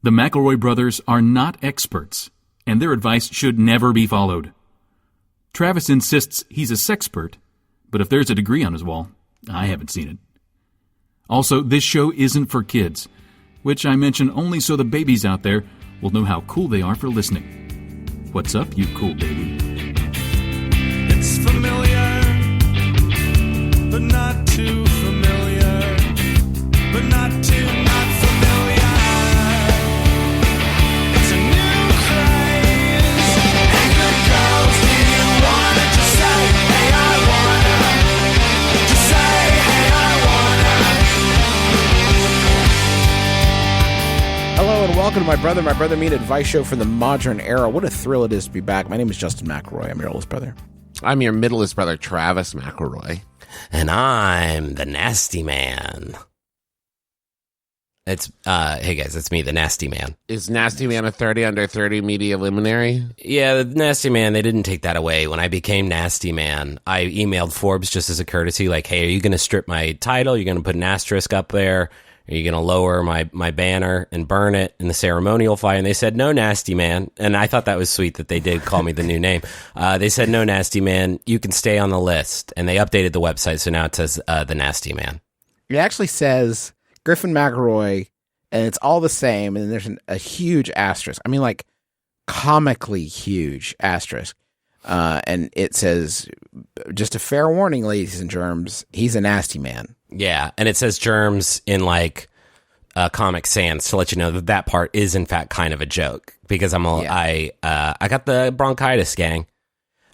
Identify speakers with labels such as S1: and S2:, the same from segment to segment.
S1: The McElroy brothers are not experts, and their advice should never be followed. Travis insists he's a sexpert, but if there's a degree on his wall, I haven't seen it. Also, this show isn't for kids, which I mention only so the babies out there will know how cool they are for listening. What's up, you cool baby?
S2: It's familiar, but not too familiar, but not too not familiar. It's a new craze. Hey, good girls, do you wanna just say, hey, I wanna? Just say, hey, I wanna.
S3: Hello and welcome to My Brother Mean Advice show from the modern era. What a thrill it is to be back. My name is Justin McElroy. I'm your oldest brother.
S4: I'm your middleest brother, Travis McElroy.
S5: And I'm the Nastyman. It's, hey guys, it's me, the Nastyman.
S4: Is Nastyman a 30 under 30 media luminary?
S5: Yeah, the Nastyman, they didn't take that away. When I became Nastyman, I emailed Forbes just as a courtesy, like, hey, are you going to strip my title? You're going to put an asterisk up there? Are you going to lower my banner and burn it in the ceremonial fire? And they said, no, Nastyman. And I thought that was sweet that they did call me the new name. They said, no, Nastyman, you can stay on the list. And they updated the website, so now it says the Nastyman.
S3: It actually says Griffin McElroy, and it's all the same, and then there's a huge asterisk. I mean, like, comically huge asterisk. And it says, just a fair warning, ladies and germs, he's a nasty man.
S5: Yeah, and it says germs in, like, Comic Sans to let you know that that part is, in fact, kind of a joke. Because I got the bronchitis, gang.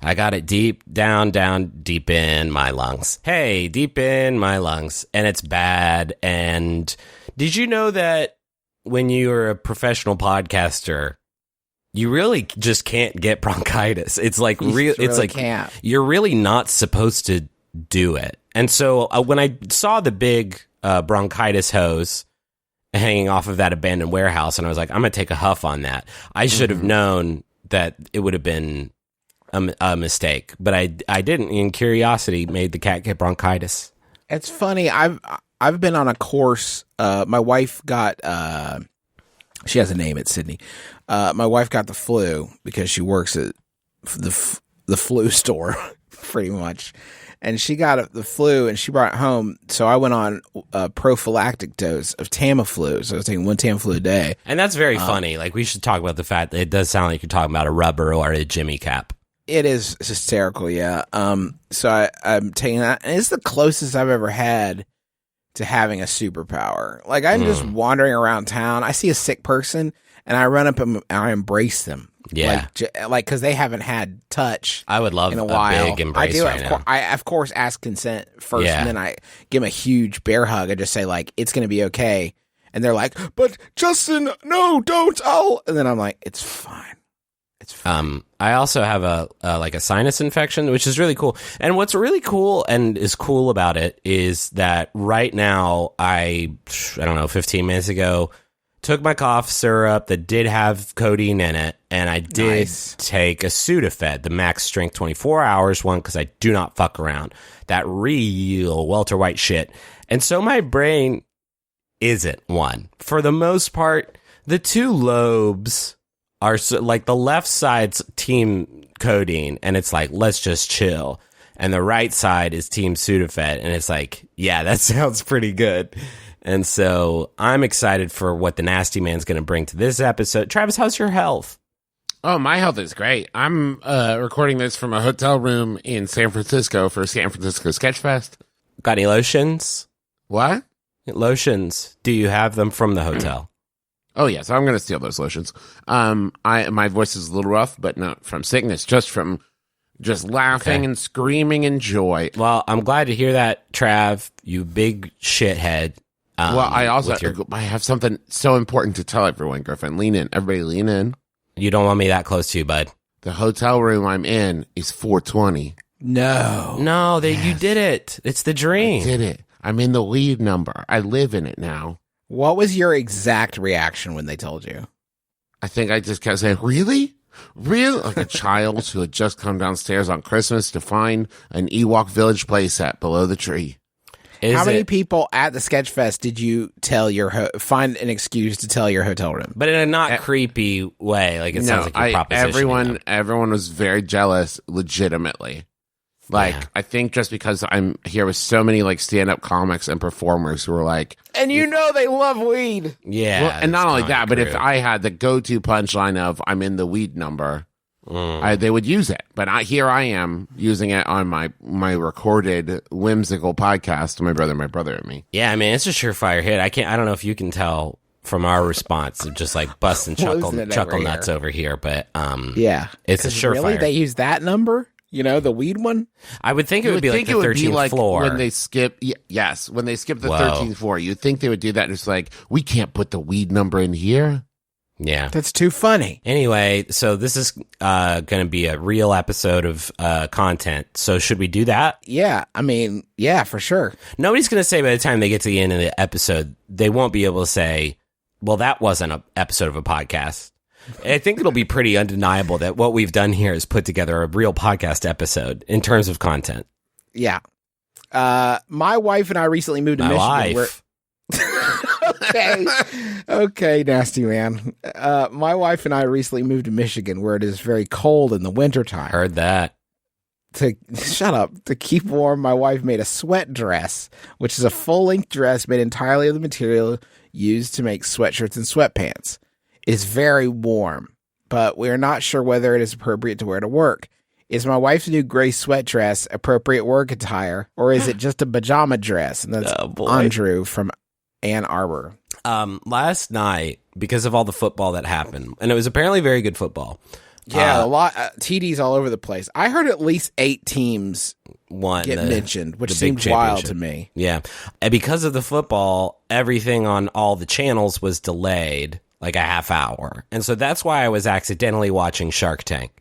S5: I got it deep in my lungs. Hey, deep in my lungs. And it's bad. And did you know that when you're a professional podcaster, you really just can't get bronchitis? It's like
S3: can't.
S5: You're really not supposed to do it. And so when I saw the big bronchitis hose hanging off of that abandoned warehouse, and I was like, I'm going to take a huff on that. I should have known that it would have been a mistake, but I didn't. And curiosity made the cat get bronchitis.
S3: It's funny. I've been on a course. My wife got. She has a name. It's Sydney. My wife got the flu because she works at the flu store, pretty much. And she got the flu and she brought it home. So I went on a prophylactic dose of Tamiflu. So I was taking one Tamiflu a day.
S5: And that's very funny. Like, we should talk about the fact that it does sound like you're talking about a rubber or a Jimmy cap.
S3: It is hysterical, yeah. So I'm taking that. And it's the closest I've ever had to having a superpower. Like, I'm just wandering around town. I see a sick person and I run up and I embrace them.
S5: Yeah.
S3: Like, because they haven't had touch.
S5: I would love
S3: in a while.
S5: big embrace.
S3: I do.
S5: Right now.
S3: I, of course, ask consent first, and then I give them a huge bear hug. I just say, like, it's going to be okay. And they're like, but Justin, no, don't. And then I'm like, it's fine. It's fine.
S5: I also have a sinus infection, which is really cool. And what's really cool and is cool about it is that right now, I don't know, 15 minutes ago, took my cough syrup that did have codeine in it, and I did take a Sudafed, the max strength 24 hours one, because I do not fuck around. That real welterwhite shit. And so my brain isn't one. For the most part, the two lobes are like the left side's team codeine, and it's like, let's just chill. And the right side is team Sudafed, and it's like, yeah, that sounds pretty good. And so I'm excited for what the Nastyman's going to bring to this episode. Travis, how's your health?
S4: Oh, my health is great. I'm recording this from a hotel room in San Francisco for San Francisco Sketchfest.
S5: Got any lotions?
S4: What?
S5: Lotions. Do you have them from the hotel?
S4: Oh, yeah. So I'm going to steal those lotions. My voice is a little rough, but not from sickness, just laughing and screaming in joy.
S5: Well, I'm glad to hear that, Trav, you big shithead.
S4: Well, I have something so important to tell everyone, Griffin. Lean in. Everybody lean in.
S5: You don't want me that close to you, bud.
S4: The hotel room I'm in is 420.
S5: No, you did it. It's the dream.
S4: I did it. I'm in the lead number. I live in it now.
S3: What was your exact reaction when they told you?
S4: I think I just kept saying, really? Really? Like a child who had just come downstairs on Christmas to find an Ewok Village playset below the tree.
S3: How many people at the Sketchfest did you tell find an excuse to tell your hotel room?
S5: But in a not creepy way. Like, it sounds like you're propositioning them.
S4: Everyone was very jealous, legitimately. Like, I think just because I'm here with so many like stand-up comics and performers who are like,
S3: and you know they love weed.
S5: Yeah.
S4: well, and not only
S5: it's
S4: that,
S5: kinda
S4: but if
S5: true.
S4: I had the go-to punchline of I'm in the weed number, they would use it. But here I am using it on my recorded whimsical podcast, my brother and me.
S5: Yeah, I mean, it's a surefire hit. I don't know if you can tell from our response of just like busting
S3: Losing it
S5: chuckle
S3: over
S5: nuts
S3: here.
S5: over here, but
S3: Yeah,
S5: it's a
S3: 'Cause
S5: surefire.
S3: Really, they use that number? You know, the weed one.
S5: I would think it would be like the 13th floor.
S4: When they skip, yes, when they skip the
S5: Whoa.
S4: 13th floor, you'd think they would do that. And it's like, we can't put the weed number in here.
S5: Yeah.
S3: That's too funny.
S5: Anyway, so this is going to be a real episode of content. So should we do that?
S3: Yeah, I mean, yeah, for sure.
S5: Nobody's going to say by the time they get to the end of the episode, they won't be able to say, well, that wasn't an episode of a podcast. I think it'll be pretty undeniable that what we've done here is put together a real podcast episode in terms of content.
S3: Yeah. My wife and I recently moved to Michigan. Okay, nasty man. My wife and I recently moved to Michigan, where it is very cold in the wintertime.
S5: Heard that.
S3: Shut up. To keep warm, my wife made a sweat dress, which is a full-length dress made entirely of the material used to make sweatshirts and sweatpants. It is very warm, but we are not sure whether it is appropriate to wear to work. Is my wife's new gray sweat dress appropriate work attire, or is it just a pajama dress? And that's Andrew from Ann Arbor.
S5: Last night, because of all the football that happened, and it was apparently very good football.
S3: Yeah, a lot TDs all over the place. I heard at least 8 teams
S5: Won
S3: get mentioned, which
S5: the big
S3: seems wild
S5: championship.
S3: to me.
S5: Yeah. And because of the football, everything on all the channels was delayed like a half hour. And so that's why I was accidentally watching Shark Tank.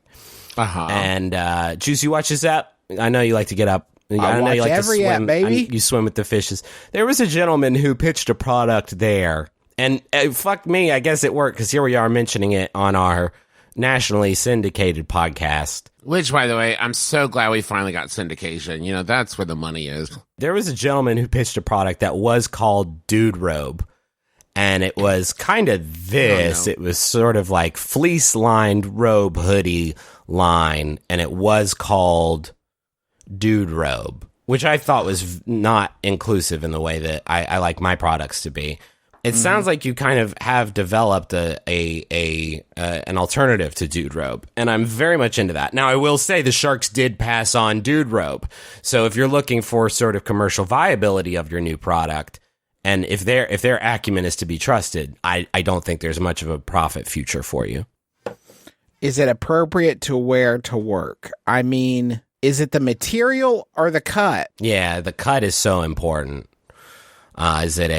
S4: Uh-huh.
S5: And Juice, you watch this app? I know you like to get up. I know
S3: watch
S5: you like to
S3: every
S5: swim.
S3: app, baby.
S5: You swim with the fishes. There was a gentleman who pitched a product there. And fuck me, I guess it worked because here we are mentioning it on our nationally syndicated podcast.
S4: Which, by the way, I'm so glad we finally got syndication. You know, that's where the money is.
S5: There was a gentleman who pitched a product that was called Dude Robe. And it was kind of this.
S4: Oh, no.
S5: It was sort of like fleece-lined robe hoodie line. And it was called Dude Robe, which I thought was not inclusive in the way that I like my products to be. It sounds like you kind of have developed an alternative to Dude Robe, and I'm very much into that. Now, I will say the Sharks did pass on Dude Robe, so if you're looking for sort of commercial viability of your new product, and if their acumen is to be trusted, I don't think there's much of a profit future for you.
S3: Is it appropriate to wear to work? I mean, is it the material or the cut?
S5: Yeah, the cut is so important. Is it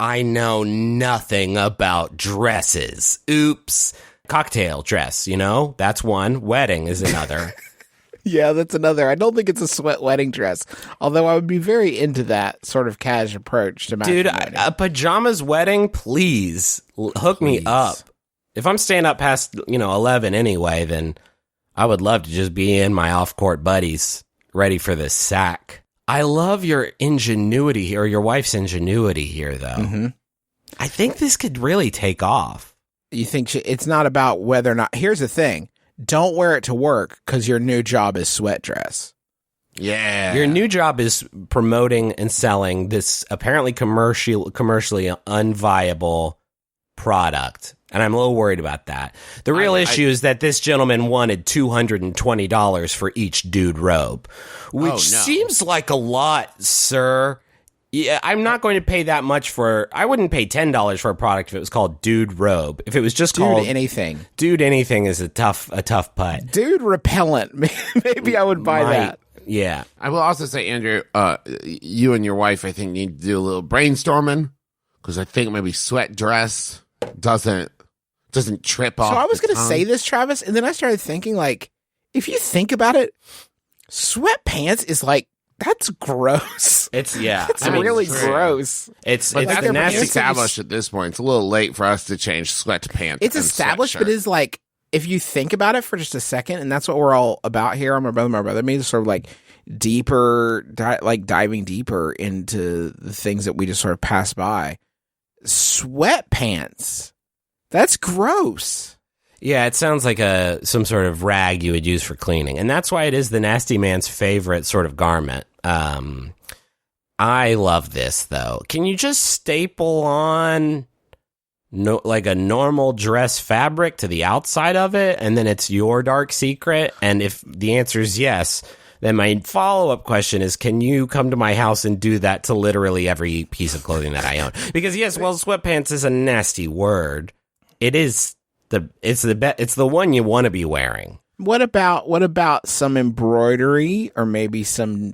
S5: I know nothing about dresses. Oops. Cocktail dress, that's one. Wedding is another.
S3: Yeah, that's another. I don't think it's a sweat wedding dress, although I would be very into that sort of cash approach to
S5: Dude, a pajamas wedding, please hook me up. If I'm staying up past, 11 anyway, then I would love to just be in my off-court buddies ready for the sack. I love your ingenuity here, or your wife's ingenuity here, though.
S3: Mm-hmm.
S5: I think this could really take off.
S3: You think it's not about whether or not. Here's the thing. Don't wear it to work because your new job is sweat dress.
S4: Yeah.
S5: Your new job is promoting and selling this apparently commercially unviable product. And I'm a little worried about that. The real issue is that this gentleman wanted $220 for each Dude Robe, which seems like a lot, sir. Yeah, I'm not going to pay that much I wouldn't pay $10 for a product if it was called Dude Robe. If it was just called
S3: anything.
S5: Dude Anything is a tough putt.
S3: Dude Repellent. Maybe I would buy that.
S5: Yeah.
S4: I will also say, Andrew, you and your wife, I think, need to do a little brainstorming, because I think maybe sweat dress doesn't trip off.
S3: So I was
S4: going
S3: to say this, Travis, and then I started thinking, like, if you think about it, sweatpants is like, that's gross.
S5: It's
S3: really gross.
S5: It's
S4: But
S5: the nasty.
S4: established at this point. It's a little late for us to change sweatpants.
S3: It's
S4: and
S3: established,
S4: sweatshirt.
S3: but it's like, if you think about it for just a second, and that's what we're all about here on My Brother, Me, sort of like, deeper, diving deeper into the things that we just sort of pass by. Sweatpants. That's gross.
S5: Yeah, it sounds like some sort of rag you would use for cleaning. And that's why it is the nasty man's favorite sort of garment. I love this, though. Can you just staple on like a normal dress fabric to the outside of it, and then it's your dark secret? And if the answer is yes, then my follow-up question is, can you come to my house and do that to literally every piece of clothing that I own? Because yes, well, sweatpants is a nasty word. It's the one you want to be wearing.
S3: What about some embroidery or maybe some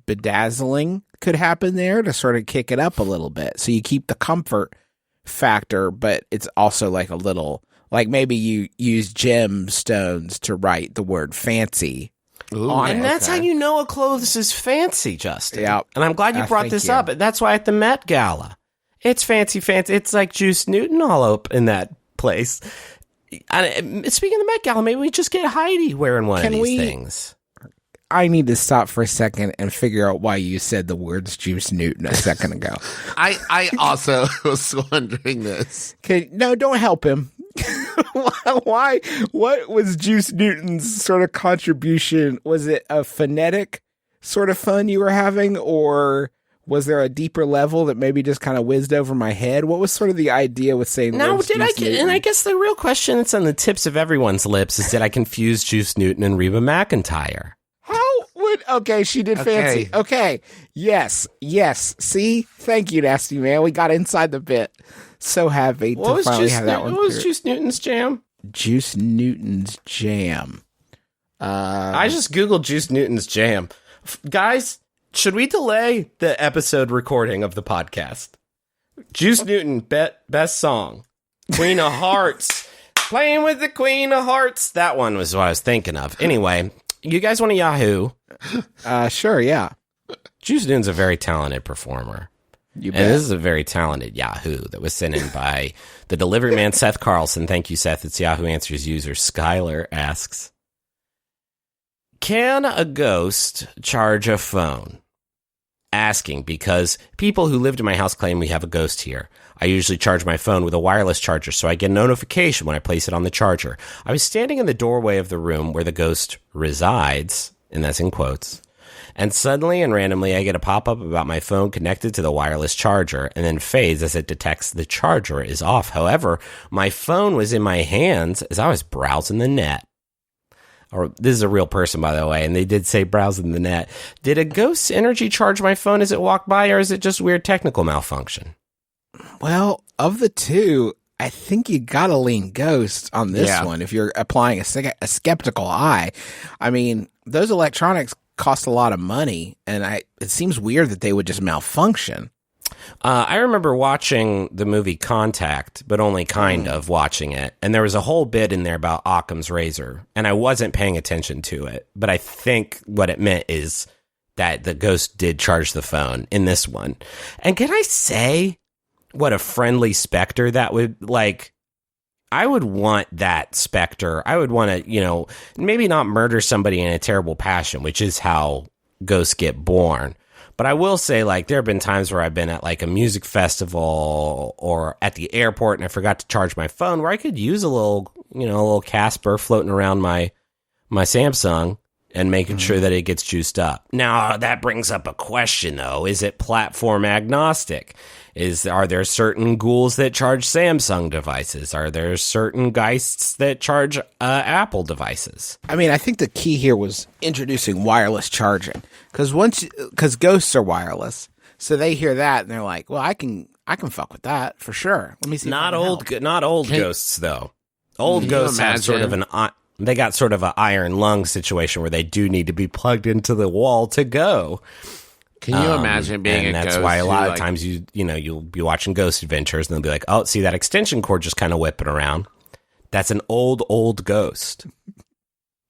S3: bedazzling could happen there to sort of kick it up a little bit? So you keep the comfort factor, but it's also like a little, like maybe you use gemstones to write the word fancy.
S4: Ooh,
S5: And that's how you know a clothes is fancy, Justin.
S3: Yeah.
S5: And I'm glad you brought this up. That's why at the Met Gala, it's fancy. It's like Juice Newton all up in that place. And speaking of the Met Gala, maybe we just get Heidi wearing one of these things.
S3: I need to stop for a second and figure out why you said the words Juice Newton a second ago.
S4: I also was wondering this.
S3: Okay, no, don't help him. Why? What was Juice Newton's sort of contribution? Was it a phonetic sort of fun you were having, or was there a deeper level that maybe just kind of whizzed over my head? What was sort of the idea with saying?
S5: Now,
S3: Juice
S5: and I
S3: Newton?
S5: guess the real question that's on the tips of everyone's lips is, did I confuse Juice Newton and Reba McEntire?
S3: Okay, she did fancy. Okay, yes. See, thank you, Nasty Man. We got inside the bit. So happy to finally have that one.
S5: What was Juice Newton's jam?
S3: Juice Newton's jam.
S5: I just Googled Juice Newton's jam. Guys, should we delay the episode recording of the podcast? Juice Newton, best song. Queen of Hearts. Playing with the Queen of Hearts. That one was what I was thinking of. Anyway, you guys want a Yahoo?
S3: Sure, yeah.
S5: Juice Newton's a very talented performer.
S3: You
S5: And
S3: bet.
S5: this is a very talented Yahoo that was sent in by the delivery man, Seth Carlson. Thank you, Seth. It's Yahoo Answers user Skylar asks, can a ghost charge a phone? Asking because people who lived in my house claim we have a ghost here. I usually charge my phone with a wireless charger, so I get a notification when I place it on the charger. I was standing in the doorway of the room where the ghost resides, and that's in quotes, and suddenly and randomly I get a pop-up about my phone connected to the wireless charger, and then fades as it detects the charger is off. However, my phone was in my hands as I was browsing the net. Or this is a real person, by the way, and they did say browsing the net. Did a ghost's energy charge my phone as it walked by, or is it just weird technical malfunction?
S3: Well, of the two, I think you gotta lean ghost on this
S4: Yeah.
S3: one if you're applying a skeptical eye. I mean, those electronics cost a lot of money, and it seems weird that they would just malfunction.
S5: I remember watching the movie Contact, but only kind of watching it. And there was a whole bit in there about Occam's razor, and I wasn't paying attention to it. But I think what it meant is that the ghost did charge the phone in this one. And can I say what a friendly specter that would, like, I would want that specter. I would want to, maybe not murder somebody in a terrible passion, which is how ghosts get born. But I will say, like, there have been times where I've been at, like, a music festival or at the airport and I forgot to charge my phone, where I could use a little Casper floating around my Samsung and making sure that it gets juiced up. Now, that brings up a question, though. Is it platform agnostic? Are there certain ghouls that charge Samsung devices? Are there certain geists that charge Apple devices?
S3: I mean, I think the key here was introducing wireless charging, because ghosts are wireless, so they hear that and they're like, "Well, I can fuck with that for sure." Let me see.
S5: Not old ghosts though. Old ghosts have sort of they got sort of an iron lung situation where they do need to be plugged into the wall to go.
S4: Can you imagine being
S5: and
S4: a
S5: that's
S4: ghost?
S5: why a lot
S4: who,
S5: of times you'll be watching Ghost Adventures and they'll be like, oh, see that extension cord just kind of whipping around. That's an old ghost.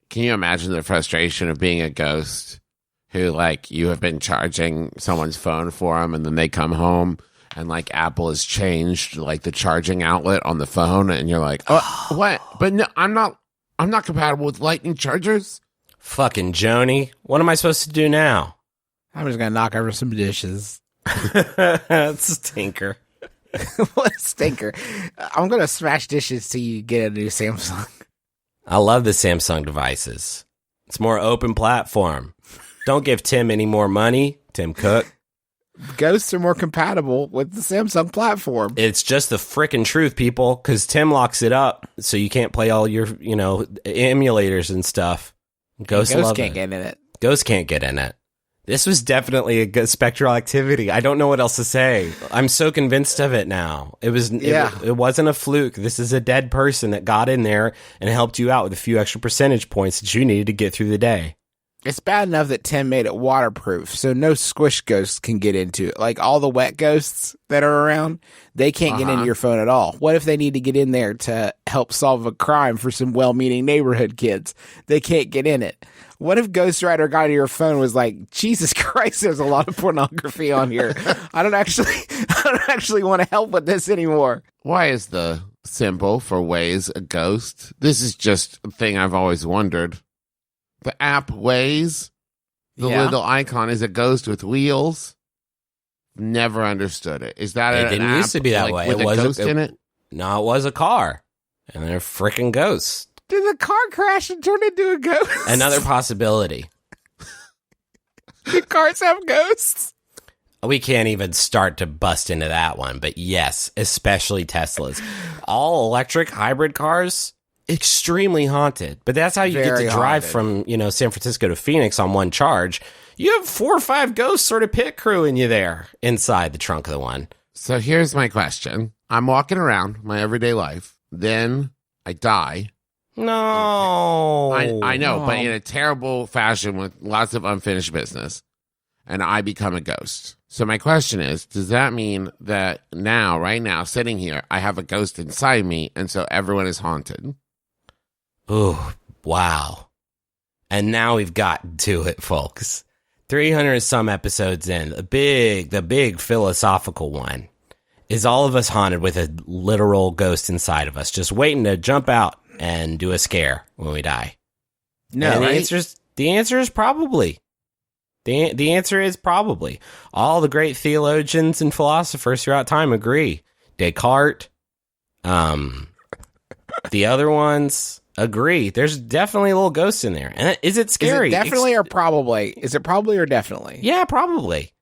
S4: Can you imagine the frustration of being a ghost who, like, you have been charging someone's phone for them and then they come home and, like, Apple has changed, like, the charging outlet on the phone and you're like, oh, what? But no, I'm not compatible with lightning chargers.
S5: Fucking Joni. What am I supposed to do now?
S3: I'm just gonna knock over some dishes.
S5: Stinker.
S3: What a stinker! I'm gonna smash dishes till you get a new Samsung.
S5: I love the Samsung devices. It's more open platform. Don't give Tim any more money, Tim Cook.
S3: Ghosts are more compatible with the Samsung platform.
S5: It's just the frickin' truth, people, because Tim locks it up so you can't play all your, emulators and stuff. Ghosts
S3: can't get in it.
S5: Ghosts can't get in it. This was definitely a good spectral activity. I don't know what else to say. I'm so convinced of it now. It wasn't a fluke. This is a dead person that got in there and helped you out with a few extra percentage points that you needed to get through the day.
S3: It's bad enough that Tim made it waterproof, so no squish ghosts can get into it. Like all the wet ghosts that are around, they can't get into your phone at all. What if they need to get in there to help solve a crime for some well-meaning neighborhood kids? They can't get in it. What if Ghost Rider got into your phone and was like, Jesus Christ, there's a lot of pornography on here. I don't actually want to help with this anymore.
S4: Why is the symbol for Waze a ghost? This is just a thing I've always wondered. The app Waze, the little icon is a ghost with wheels. Never understood it. Is that
S5: It
S4: an
S5: didn't
S4: app,
S5: used to be that
S4: like,
S5: way.
S4: with
S5: It
S4: a
S5: was
S4: ghost in it?
S5: No, it was a car. And they're freaking ghosts.
S3: Did the car crash and turn into a ghost?
S5: Another possibility.
S3: Do cars have ghosts?
S5: We can't even start to bust into that one, but yes, especially Teslas. All electric hybrid cars, extremely haunted. But that's how you
S3: Very
S5: get to drive
S3: haunted.
S5: from, San Francisco to Phoenix on one charge. You have 4 or 5 ghosts sort of pit crewing you there inside the trunk of the one.
S4: So here's my question. I'm walking around my everyday life. Then I die.
S5: No.
S4: I know, but in a terrible fashion with lots of unfinished business. And I become a ghost. So my question is, does that mean that now, right now, sitting here, I have a ghost inside me, and so everyone is haunted?
S5: Ooh, wow. And now we've gotten to it, folks. 300 and some episodes in, the big philosophical one is all of us haunted with a literal ghost inside of us, just waiting to jump out and do a scare when we die.
S3: No,
S5: And
S3: right?
S5: the answer is probably. The answer is probably. All the great theologians and philosophers throughout time agree. Descartes, the other ones agree. There's definitely a little ghost in there. And is it scary?
S3: Is it definitely or probably? Is it probably or definitely?
S5: Yeah, probably.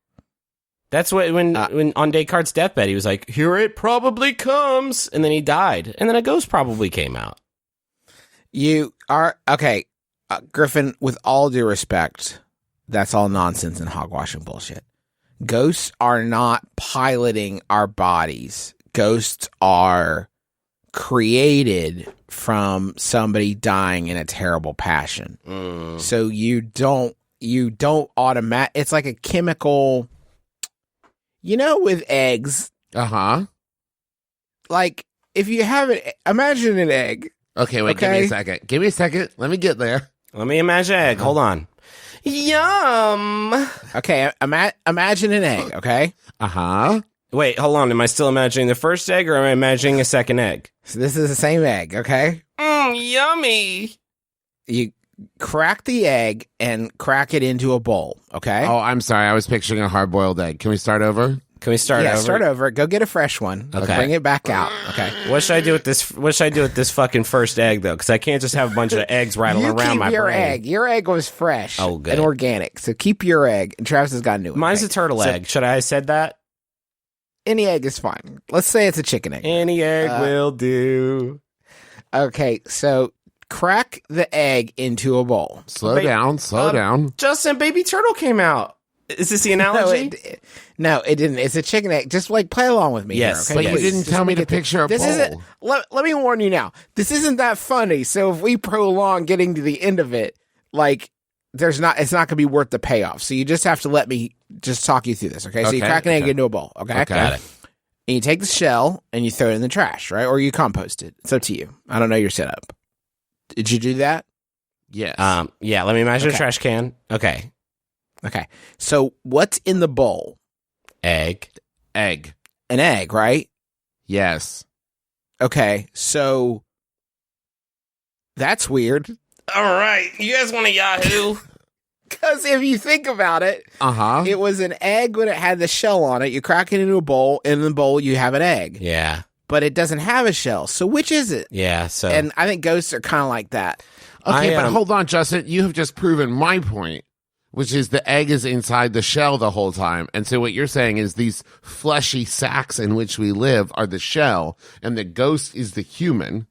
S5: That's what when on Descartes' deathbed he was like, "Here it probably comes," and then he died, and then a ghost probably came out.
S3: You are okay, Griffin. With all due respect, that's all nonsense and hogwash and bullshit. Ghosts are not piloting our bodies. Ghosts are created from somebody dying in a terrible passion. So you don't automatic. It's like a chemical. With eggs, like if you have it, imagine an egg.
S4: Okay, wait, give me a second. Give me a second. Let me get there.
S5: Let me imagine an egg. Hold on. Yum.
S3: Okay, imagine an egg. Okay,
S5: Wait, hold on. Am I still imagining the first egg, or am I imagining a second egg?
S3: so this is the same egg. Okay,
S5: Yummy.
S3: you crack the egg and crack it into a bowl. Okay.
S4: Oh, I'm sorry. I was picturing a hard-boiled egg. Can we start over?
S5: Can we start over?
S3: Start over. Go get a fresh one.
S5: Okay.
S3: Bring it back out. Okay.
S5: What should I do with this? What should I do with this fucking first egg though? Because I can't just have a bunch of eggs rattling
S3: You
S5: around
S3: keep
S5: my
S3: your
S5: brain.
S3: egg. Your egg was fresh
S5: Oh, good.
S3: and organic. So keep your egg. And Travis has got a new one.
S5: Mine's
S3: Okay.
S5: a turtle
S3: So
S5: egg. Should I have said that?
S3: Any egg is fine. Let's say it's a chicken egg.
S5: Any egg will do.
S3: Okay. So crack the egg into a bowl.
S4: Slow down.
S5: Justin, baby turtle came out. Is this the analogy?
S3: No, it didn't. It's a chicken egg. Just play along with me.
S5: Yes,
S3: here, okay?
S4: But you
S3: Please.
S4: didn't
S3: Just
S4: tell
S3: let
S4: me to
S3: get through.
S4: picture a
S3: This
S4: bowl.
S3: isn't. Let me warn you now. This isn't that funny. So if we prolong getting to the end of it, it's not going to be worth the payoff. So you just have to let me just talk you through this. Okay. So you
S4: Okay,
S3: crack an egg
S4: okay.
S3: into a bowl. Okay.
S5: Got it.
S3: And you take the shell and you throw it in the trash, right? Or you compost it. It's up to you. I don't know your setup. Did you do that?
S4: Yes.
S5: Yeah. Let me imagine a
S3: Okay.
S5: trash can. Okay.
S3: Okay. So what's in the bowl?
S5: Egg.
S4: Egg.
S3: An egg, right?
S4: Yes.
S3: Okay. So that's weird.
S5: All right, you guys want a Yahoo?
S3: Because if you think about it, it was an egg when it had the shell on it. You crack it into a bowl. In the bowl, you have an egg.
S5: Yeah.
S3: But it doesn't have a shell. So which is it?
S5: Yeah, so...
S3: And I think ghosts are kind of like that.
S4: Okay, but hold on, Justin. You have just proven my point, which is the egg is inside the shell the whole time. And so what you're saying is these fleshy sacks in which we live are the shell, and the ghost is the human.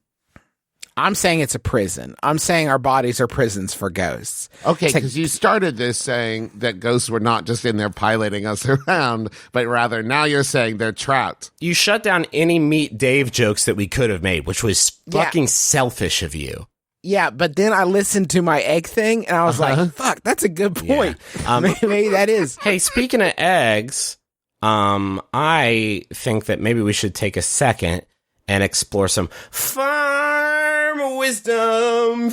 S3: I'm saying it's a prison. I'm saying our bodies are prisons for ghosts.
S4: Okay, because you started this saying that ghosts were not just in there piloting us around, but rather now you're saying they're trapped.
S5: You shut down any Meet Dave jokes that we could have made, which was fucking selfish of you.
S3: Yeah, but then I listened to my egg thing, and I was like, fuck, that's a good point.
S5: Yeah.
S3: Maybe that is.
S5: Hey, speaking of eggs, I think that maybe we should take a second and explore some farm wisdom.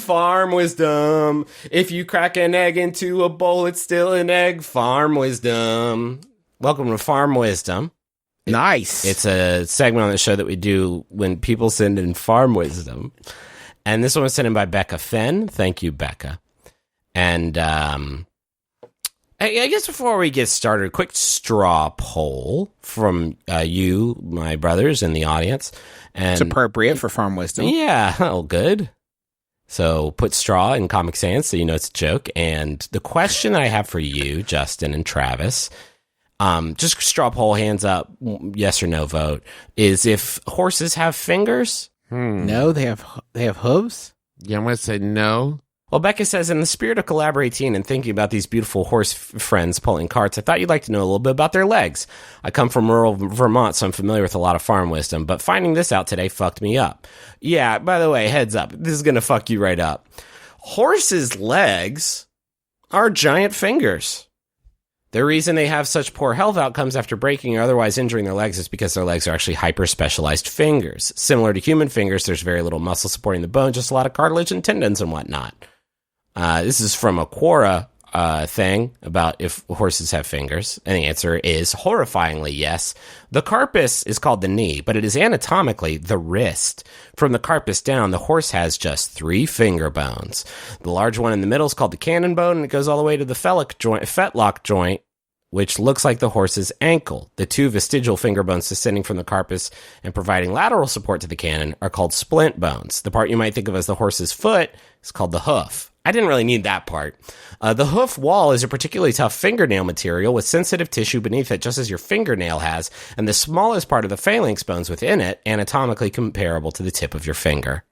S5: If you crack an egg into a bowl, it's still an egg. Farm wisdom. Welcome to Farm Wisdom.
S3: Nice.
S5: It's a segment on the show that we do when people send in farm wisdom. And this one was sent in by Becca Fenn. Thank you, Becca. And I guess before we get started, a quick straw poll from you, my brothers, in the audience. And
S3: it's appropriate for farm wisdom.
S5: Yeah, oh, good. So put straw in Comic Sans so you know it's a joke. And the question I have for you, Justin and Travis, just straw poll, hands up, yes or no vote, is if horses have fingers?
S3: No, they have hooves?
S4: Yeah, I'm going to say no.
S5: Well, Becca says, in the spirit of collaborating and thinking about these beautiful horse friends pulling carts, I thought you'd like to know a little bit about their legs. I come from rural Vermont, so I'm familiar with a lot of farm wisdom, but finding this out today fucked me up. Yeah, by the way, heads up, this is going to fuck you right up. Horses' legs are giant fingers. The reason they have such poor health outcomes after breaking or otherwise injuring their legs is because their legs are actually hyper-specialized fingers. Similar to human fingers, there's very little muscle supporting the bone, just a lot of cartilage and tendons and whatnot. This is from a Quora thing about if horses have fingers. And the answer is horrifyingly yes. The carpus is called the knee, but it is anatomically the wrist. From the carpus down, the horse has just 3 finger bones. The large one in the middle is called the cannon bone, and it goes all the way to the fetlock joint, which looks like the horse's ankle. The 2 vestigial finger bones descending from the carpus and providing lateral support to the cannon are called splint bones. The part you might think of as the horse's foot is called the hoof. I didn't really need that part. The hoof wall is a particularly tough fingernail material with sensitive tissue beneath it, just as your fingernail has, and the smallest part of the phalanx bones within it, anatomically comparable to the tip of your finger.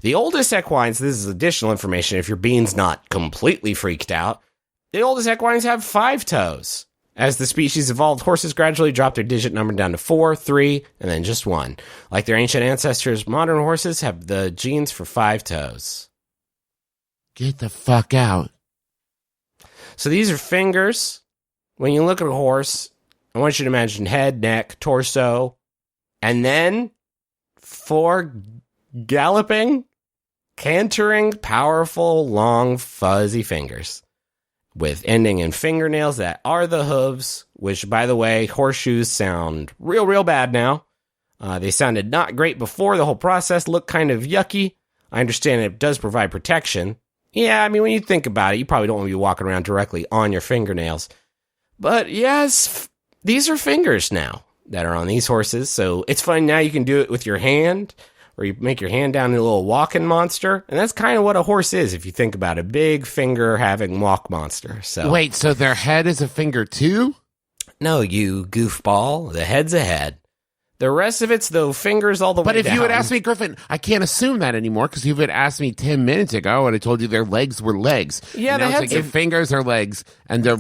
S5: The oldest equines, this is additional information if your bean's not completely freaked out, the oldest equines have 5 toes. As the species evolved, horses gradually dropped their digit number down to 4, 3, and then just 1. Like their ancient ancestors, modern horses have the genes for 5 toes.
S4: Get the fuck out.
S5: So these are fingers. When you look at a horse, I want you to imagine head, neck, torso, and then 4 galloping, cantering, powerful, long, fuzzy fingers with ending in fingernails that are the hooves, which, by the way, horseshoes sound real bad now. They sounded not great before the whole process, look kind of yucky. I understand it does provide protection. Yeah, I mean, when you think about it, you probably don't want to be walking around directly on your fingernails. But yes, these are fingers now that are on these horses. So it's fun now you can do it with your hand, or you make your hand down in a little walking monster. And that's kind of what a horse is, if you think about it. Big finger having walk monster. So
S4: wait, so their head is a finger too?
S5: No, you goofball. The head's a head. The rest of it's the fingers all the way down.
S4: But if you had asked me, Griffin, I can't assume that anymore, because you had asked me 10 minutes ago and I told you their legs were legs.
S5: Yeah,
S4: and now it's like their fingers are legs, and their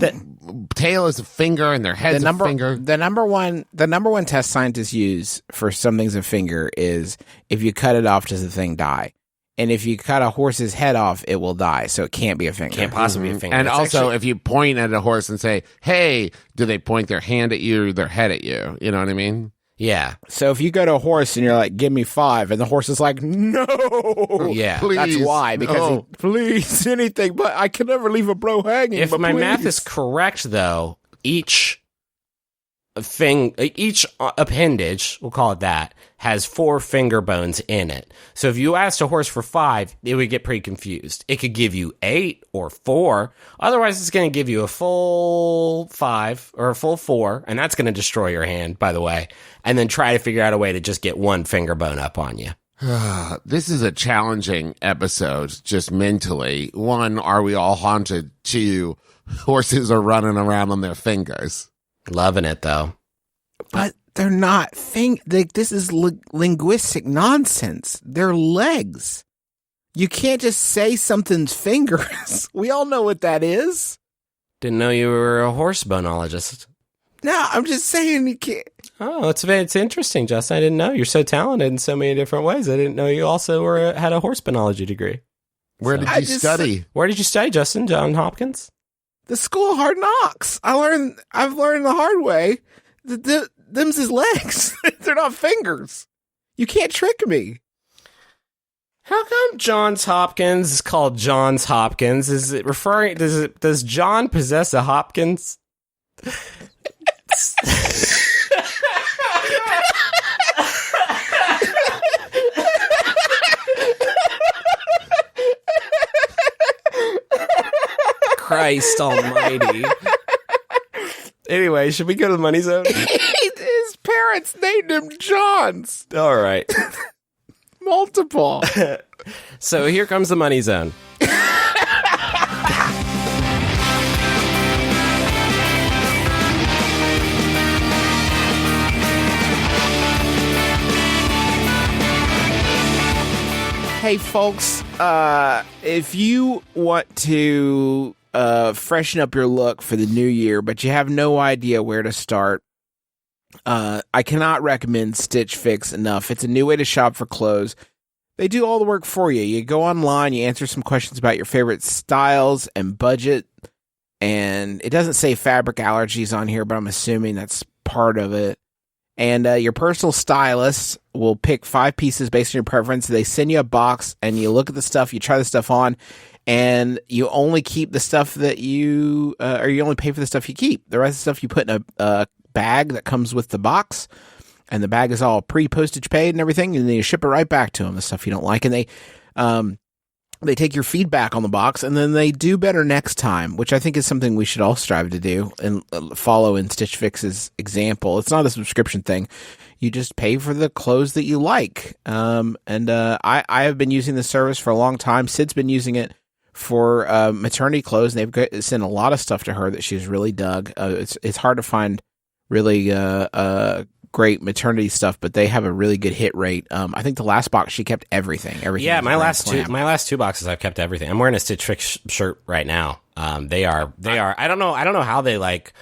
S4: tail is a finger, and their head's a finger.
S3: The number one test scientists use for something's a finger is if you cut it off, does the thing die? And if you cut a horse's head off, it will die. So it can't be a finger.
S5: Can't possibly be a finger.
S4: And
S5: It's
S4: also,
S5: actually-
S4: if you point at a horse and say, hey, do they point their hand at you or their head at you? You know what I mean?
S5: Yeah.
S3: So if you go to a horse and you're like, give me 5, and the horse is like, no.
S5: Yeah.
S4: Please,
S3: That's why. Because
S4: no.
S3: please, anything, but I can never leave a bro hanging.
S5: If
S3: but
S5: my
S3: please.
S5: math is correct, though, each each appendage, we'll call it that, has 4 finger bones in it. So if you asked a horse for 5, it would get pretty confused. It could give you 8 or 4. Otherwise, it's going to give you a full 5 or a full 4, and that's going to destroy your hand, by the way, and then try to figure out a way to just get 1 finger bone up on you.
S4: This is a challenging episode, just mentally. 1, are we all haunted? 2, horses are running around on their fingers.
S5: Loving it, though.
S3: But they're not this is linguistic nonsense. They're legs. You can't just say something's fingers. We all know what that is.
S5: Didn't know you were a horsebonologist.
S3: No, I'm just saying you can't.
S5: Oh, it's interesting, Justin. I didn't know. You're so talented in so many different ways. I didn't know you also had a horsebonology degree.
S4: Where did you study?
S5: Where did you study, Justin? John Hopkins?
S3: The School of Hard Knocks. I've learned the hard way. Them's his legs. They're not fingers. You can't trick me.
S5: How come Johns Hopkins is called Johns Hopkins? Is it referring? Does John possess a Hopkins? Christ almighty. Anyway, should we go to the money zone?
S3: His parents named him Johns.
S5: All right.
S3: Multiple.
S5: So here comes the money zone.
S3: Hey, folks, if you want to freshen up your look for the new year, but you have no idea where to start, I cannot recommend Stitch Fix enough. It's a new way to shop for clothes. They do all the work for you. You go online, you answer some questions about your favorite styles and budget, and it doesn't say fabric allergies on here, but I'm assuming that's part of it. And your personal stylist will pick 5 pieces based on your preference. They send you a box, and you look at the stuff, you try the stuff on, and you only keep the stuff that you only pay for the stuff you keep. The rest of the stuff you put in a bag that comes with the box, and the bag is all pre-postage paid and everything, and then you ship it right back to them, the stuff you don't like. And they take your feedback on the box, and then they do better next time, which I think is something we should all strive to do and follow in Stitch Fix's example. It's not a subscription thing. You just pay for the clothes that you like. I have been using this service for a long time. Sid's been using it for maternity clothes, and they've sent a lot of stuff to her that she's really dug. It's hard to find really great maternity stuff, but they have a really good hit rate. I think the last box she kept everything.
S5: Yeah, my last 2 boxes I've kept everything. I'm wearing a Stitch Fix shirt right now. They are. I don't know how they like.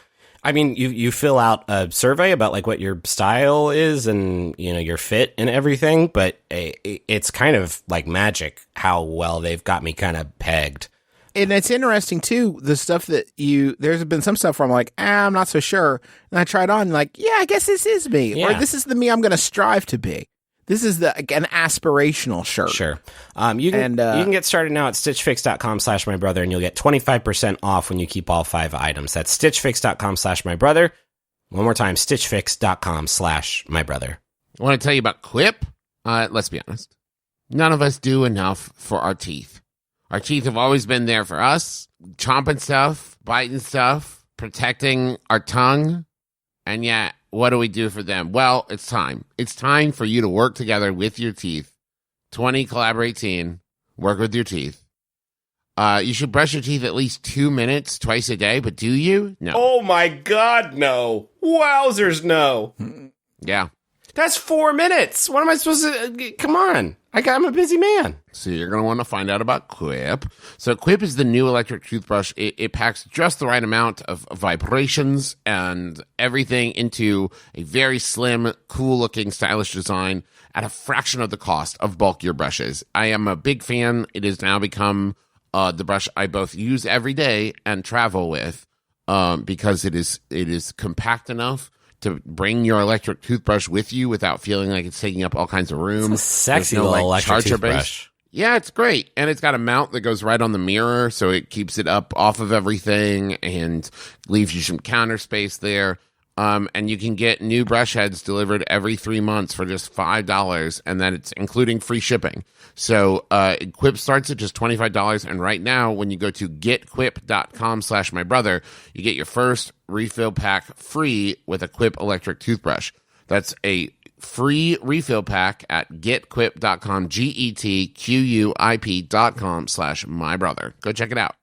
S5: I mean, you fill out a survey about like what your style is and your fit and everything, but it's kind of like magic how well they've got me kind of pegged.
S3: And it's interesting too, the stuff that there's been some stuff where I'm like, I'm not so sure. And I tried on like, yeah, I guess this is me.
S5: Yeah.
S3: Or this is the me I'm going to strive to be. This is an aspirational shirt.
S5: Sure. You can get started now at stitchfix.com/mybrother, and you'll get 25% off when you keep all 5 items. That's stitchfix.com/mybrother. One more time, stitchfix.com/mybrother.
S4: I want to tell you about Quip. Let's be honest. None of us do enough for our teeth. Our teeth have always been there for us, chomping stuff, biting stuff, protecting our tongue. And yet, what do we do for them? Well, it's time. It's time for you to work together with your teeth. 20 collaborate teen, work with your teeth. You should brush your teeth at least 2 minutes twice a day, but do you? No.
S5: Oh my God, no. Wowzers, no.
S4: Yeah.
S5: That's 4 minutes. What am I supposed to... Come on. I'm a busy man.
S4: So you're going to want to find out about Quip. So Quip is the new electric toothbrush. It packs just the right amount of vibrations and everything into a very slim, cool-looking, stylish design at a fraction of the cost of bulkier brushes. I am a big fan. It has now become the brush I both use every day and travel with because it is compact enough to bring your electric toothbrush with you without feeling like it's taking up all kinds of room.
S5: It's a sexy little electric toothbrush.
S4: Yeah, it's great. And it's got a mount that goes right on the mirror, so it keeps it up off of everything and leaves you some counter space there. And you can get new brush heads delivered every 3 months for just $5, and then it's including free shipping. So Quip starts at just $25, and right now, when you go to getquip.com/mybrother, you get your first refill pack free with a Quip electric toothbrush. That's a free refill pack at getquip.com, getquip.com/mybrother. Go check it out.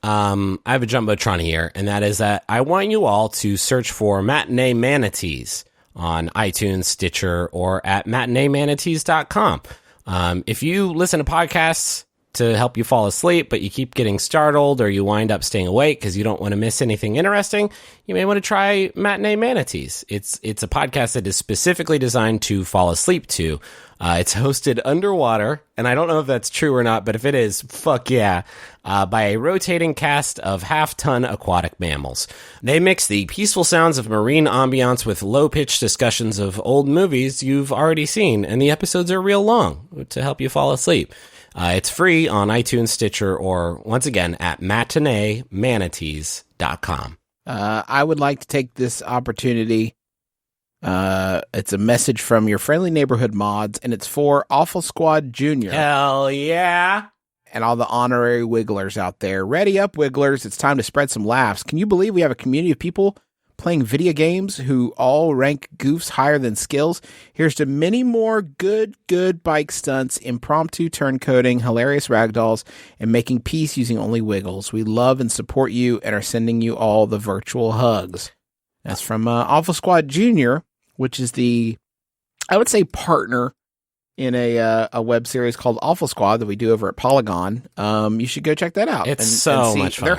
S5: I have a Jumbotron here, and that is that I want you all to search for Matinee Manatees on iTunes, Stitcher, or at matineemanatees.com. If you listen to podcasts to help you fall asleep, but you keep getting startled or you wind up staying awake because you don't want to miss anything interesting, you may want to try Matinee Manatees. It's a podcast that is specifically designed to fall asleep to. It's hosted underwater, and I don't know if that's true or not, but if it is, fuck yeah, by a rotating cast of half-ton aquatic mammals. They mix the peaceful sounds of marine ambiance with low-pitched discussions of old movies you've already seen, and the episodes are real long to help you fall asleep. It's free on iTunes, Stitcher, or, once again, at matineemanatees.com.
S3: I would like to take this opportunity. It's a message from your friendly neighborhood mods, and it's for Awful Squad Jr.
S5: Hell yeah!
S3: And all the honorary Wigglers out there. Ready up, Wigglers. It's time to spread some laughs. Can you believe we have a community of people playing video games who all rank goofs higher than skills? Here's to many more good bike stunts, impromptu turncoating, hilarious ragdolls, and making peace using only Wiggles. We love and support you and are sending you all the virtual hugs. That's from Awful Squad Jr., which is the, I would say, partner in a web series called Awful Squad that we do over at Polygon. You should go check that out.
S5: It's so much fun.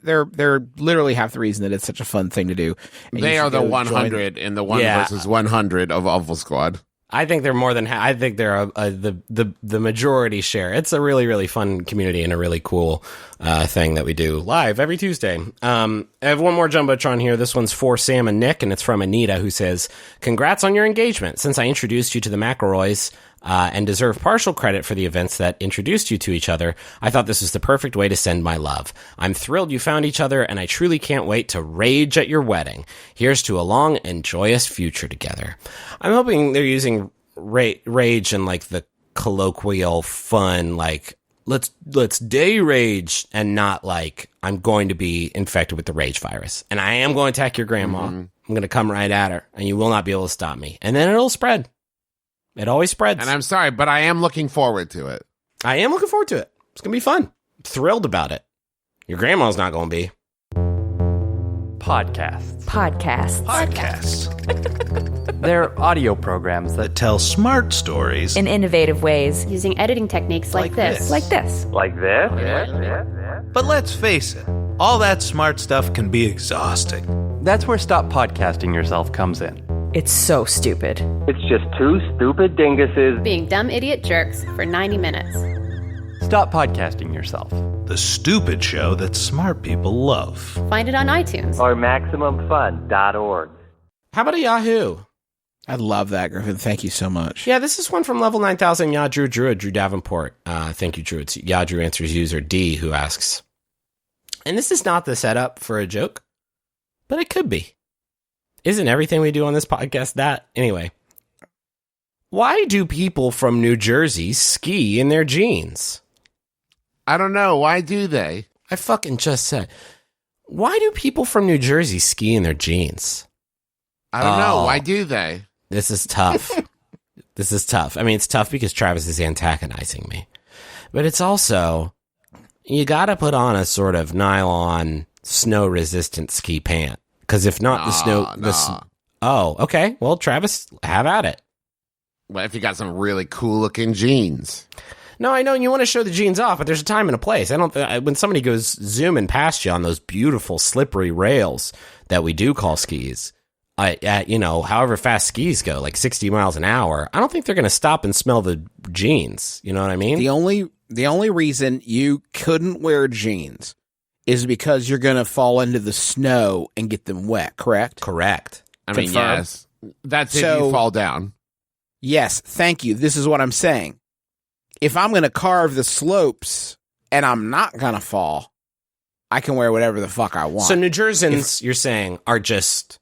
S3: They're literally half the reason that it's such a fun thing to do. And
S4: They are the 100 in the 1 versus 100 of Awful Squad.
S5: I think they're more than I think they're the majority share. It's a really, really fun community and a really cool thing that we do live every Tuesday. I have one more Jumbotron here. This one's for Sam and Nick, and it's from Anita, who says, "Congrats on your engagement. Since I introduced you to the McElroys and deserve partial credit for the events that introduced you to each other, I thought this was the perfect way to send my love. I'm thrilled you found each other, and I truly can't wait to rage at your wedding. Here's to a long and joyous future together." I'm hoping they're using rage in like the colloquial fun, like let's day rage, and not like I'm going to be infected with the rage virus and I am going to attack your grandma. I'm going to come right at her and you will not be able to stop me, and then it'll spread. It always spreads.
S4: And I'm sorry, but I am looking forward to it.
S5: I am looking forward to it. It's going to be fun. I'm thrilled about it. Your grandma's not going to be.
S6: Podcasts.
S7: They're audio programs that tell smart stories
S8: in innovative ways.
S9: Using editing techniques like this.
S8: Like this.
S7: like this.
S6: But let's face it, all that smart stuff can be exhausting.
S7: That's where Stop Podcasting Yourself comes in.
S8: It's so stupid.
S10: It's just two stupid dinguses
S9: Being dumb idiot jerks for 90 minutes.
S7: Stop Podcasting Yourself.
S6: The stupid show that smart people love.
S9: Find it on iTunes.
S10: or MaximumFun.org.
S5: How about a Yahoo?
S3: I love that, Griffin. Thank you so much.
S5: Yeah, this is one from Level 9000, Drew Davenport. Thank you, Drew. It's Yahoo Answers user D who asks, and this is not the setup for a joke, but it could be. Isn't everything we do on this podcast that? Anyway, why do people from New Jersey ski in their jeans?
S4: I don't know. Why do they?
S5: I fucking just said, why do people from New Jersey ski in their jeans?
S4: I don't know. Why do they?
S5: This is tough. This is tough. I mean, it's tough because Travis is antagonizing me. But it's also, you got to put on a sort of nylon, snow-resistant ski pant. Because if not, oh, okay. Well, Travis, have at it.
S4: What if you got some really cool-looking jeans?
S5: No, I know you want to show the jeans off, but there's a time and a place. When somebody goes zooming past you on those beautiful slippery rails that we do call skis, however fast skis go, like 60 miles an hour, I don't think they're going to stop and smell the jeans. You know what I mean?
S3: The only reason you couldn't wear jeans is because you're going to fall into the snow and get them wet, correct?
S5: Correct.
S4: I mean, yes. That's if you fall down.
S3: Yes, thank you. This is what I'm saying. If I'm going to carve the slopes and I'm not going to fall, I can wear whatever the fuck I want.
S5: So New Jerseyans, you're saying, are just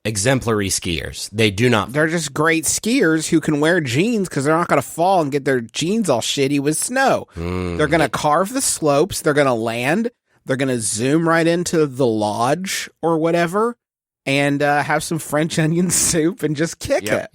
S5: exemplary skiers. They do not.
S3: They're just great skiers who can wear jeans because they're not going to fall and get their jeans all shitty with snow. They're going to carve the slopes. They're going to land. They're going to zoom right into the lodge or whatever and have some French onion soup and just kick it.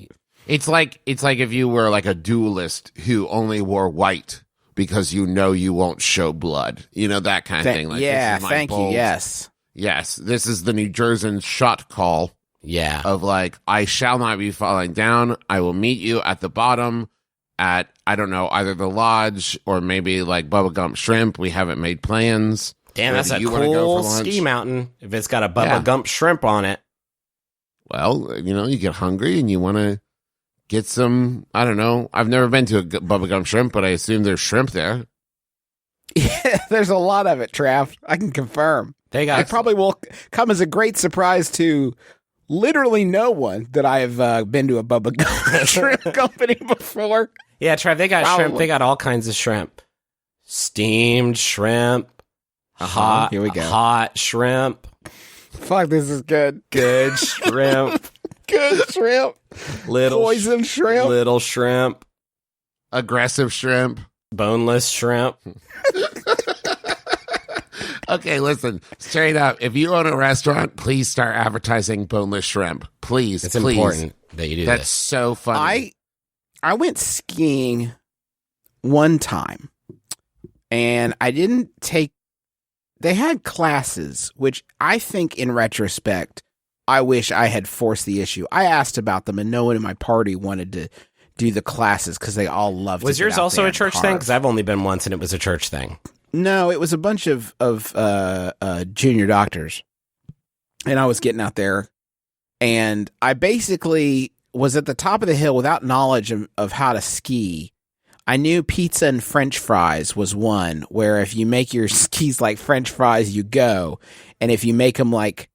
S4: It's like if you were like a duelist who only wore white because you know you won't show blood. You know, that kind of thing. Like,
S3: yeah,
S4: this is my
S3: thank you.
S4: bold-
S3: Yes.
S4: Yes, this is the New Jersey shot call.
S5: Yeah.
S4: Of like, I shall not be falling down. I will meet you at the bottom at, I don't know, either the lodge or maybe like Bubba Gump Shrimp. We haven't made plans.
S5: Damn, that's a
S4: You wanna go
S5: cool
S4: for lunch?
S5: ski mountain if it's got a Bubba
S4: Yeah.
S5: Gump shrimp on it.
S4: Well, you know, you get hungry and you want to get some, I don't know. I've never been to a Bubba Gump Shrimp, but I assume there's shrimp there.
S3: Yeah, there's a lot of it, Trav. I can confirm.
S5: They got
S3: It probably will come as a great surprise to literally no one that I have been to a Bubba Gump Shrimp company before.
S5: Yeah, Trev, they got
S3: Probably.
S5: shrimp. They got all kinds of shrimp. Steamed shrimp. Hot.
S3: Here we go.
S5: Hot shrimp.
S3: Fuck, this is good.
S5: Good shrimp.
S3: Good shrimp.
S5: Little
S3: Poison shrimp.
S5: Little shrimp.
S4: Aggressive shrimp.
S5: Boneless shrimp.
S4: Okay, listen, straight up, if you own a restaurant, please start advertising boneless shrimp. Please,
S5: It's
S4: please.
S5: important that you do
S4: That's
S5: this.
S4: so funny.
S3: I went skiing one time and I didn't take, they had classes, which I think in retrospect, I wish I had forced the issue. I asked about them and no one in my party wanted to do the classes because they all loved it.
S5: Was yours also a church thing? Because I've only been once and it was a church thing.
S3: No, it was a bunch of junior doctors. And I was getting out there and I basically was at the top of the hill without knowledge of how to ski. I knew pizza and French fries was one where if you make your skis like French fries, you go. And if you make them like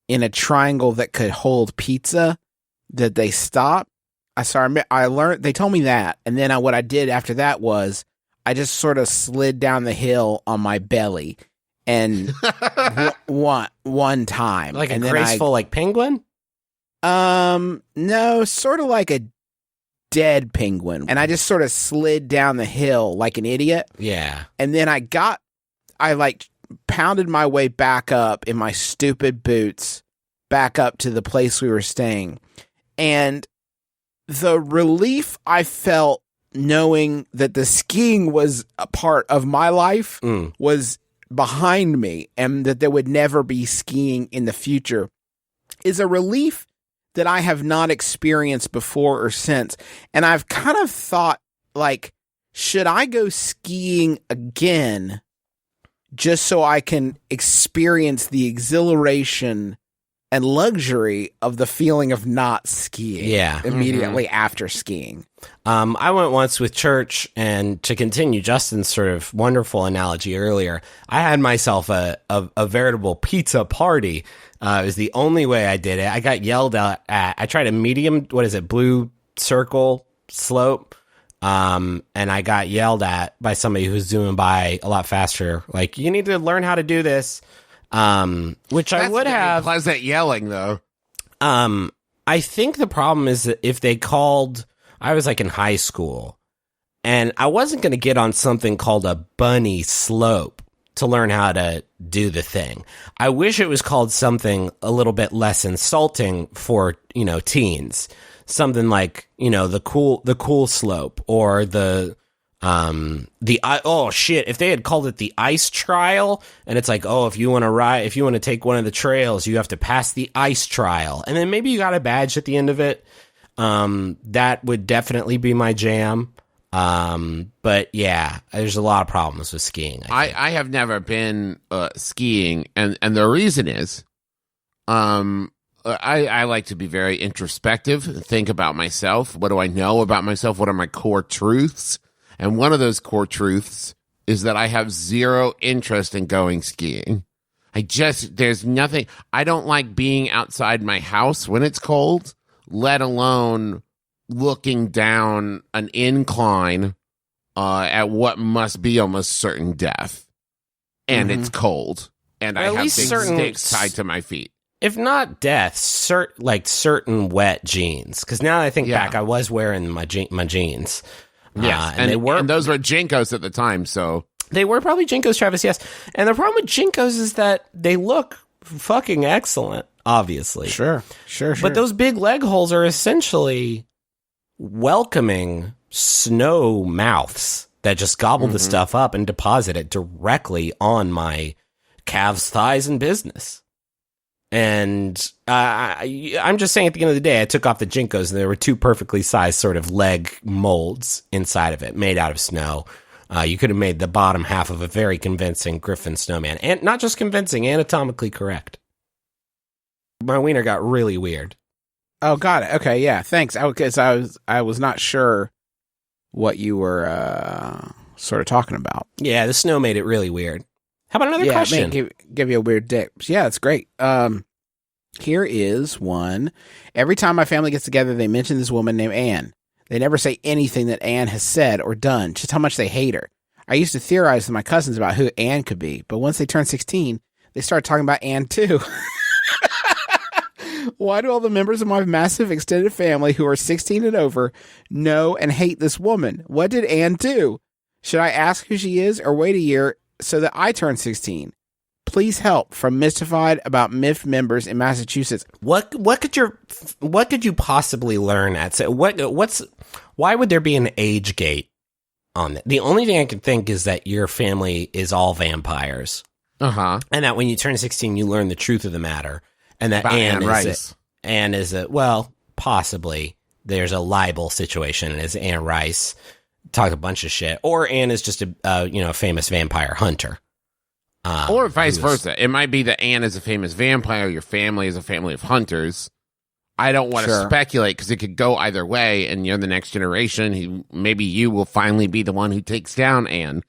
S3: in a triangle that could hold pizza, that they stop. I learned, they told me that. And then what I did after that was I just sort of slid down the hill on my belly and one time.
S5: Like
S3: and
S5: a
S3: then
S5: graceful, like penguin?
S3: No, sort of like a dead penguin. And I just sort of slid down the hill like an idiot.
S5: Yeah.
S3: And then I like pounded my way back up in my stupid boots back up to the place we were staying. And the relief I felt knowing that the skiing was a part of my life was behind me and that there would never be skiing in the future is a relief that I have not experienced before or since. And I've kind of thought, like, should I go skiing again just so I can experience the exhilaration and luxury of the feeling of not skiing immediately after skiing?
S5: I went once with church, and to continue Justin's sort of wonderful analogy earlier, I had myself a veritable pizza party. It was the only way I did it. I got yelled at. I tried a medium, blue circle slope, and I got yelled at by somebody who's zooming by a lot faster. Like, you need to learn how to do this, which I would have.
S4: Pleasant yelling, though.
S5: I think the problem is that if they called, I was like in high school, and I wasn't going to get on something called a bunny slope to learn how to do the thing. I wish it was called something a little bit less insulting for, teens. Something like, the cool slope or if they had called it the ice trial, and it's like, oh, if you want to take one of the trails, you have to pass the ice trial. And then maybe you got a badge at the end of it. That would definitely be my jam. But yeah, there's a lot of problems with skiing.
S4: I have never been skiing, and the reason is, I like to be very introspective, think about myself. What do I know about myself? What are my core truths? And one of those core truths is that I have zero interest in going skiing. There's nothing. I don't like being outside my house when it's cold, let alone looking down an incline at what must be almost certain death. And it's cold. And I have big sticks tied to my feet.
S5: if not death, certain wet jeans. Because now that I think back, I was wearing my jeans.
S4: Yes,
S5: and
S4: those were Jinkos at the time, so
S5: they were probably Jinkos, Travis. Yes, and the problem with Jinkos is that they look fucking excellent. Obviously,
S3: sure.
S5: But those big leg holes are essentially welcoming snow mouths that just gobble the stuff up and deposit it directly on my calves, thighs, and business. And I'm just saying, at the end of the day, I took off the Jinkos, and there were two perfectly sized sort of leg molds inside of it, made out of snow. You could have made the bottom half of a very convincing Griffin snowman, and not just convincing, anatomically correct. My wiener got really weird.
S3: Oh, got it. Okay, yeah, thanks. Because I was not sure what you were sort of talking about.
S5: Yeah, the snow made it really weird. How about another question?
S3: Give you a weird dick. Yeah, that's great. Here is one. Every time my family gets together, they mention this woman named Anne. They never say anything that Anne has said or done, just how much they hate her. I used to theorize with my cousins about who Anne could be, but once they turned 16, they started talking about Anne too. Why do all the members of my massive extended family who are 16 and over know and hate this woman? What did Anne do? Should I ask who she is or wait a year so that I turn 16? Please help from Mystified about MIF members in Massachusetts.
S5: What could you possibly learn at why would there be an age gate on that? The only thing I can think is that your family is all vampires.
S4: Uh-huh.
S5: And that when you turn 16 you learn the truth of the matter, and that Anne is possibly there's a libel situation, and it's Anne Rice talk a bunch of shit, or Anne is just a famous vampire hunter.
S4: Or vice versa. It might be that Anne is a famous vampire, your family is a family of hunters. I don't want to speculate, because it could go either way, and you're the next generation. Maybe you will finally be the one who takes down Anne.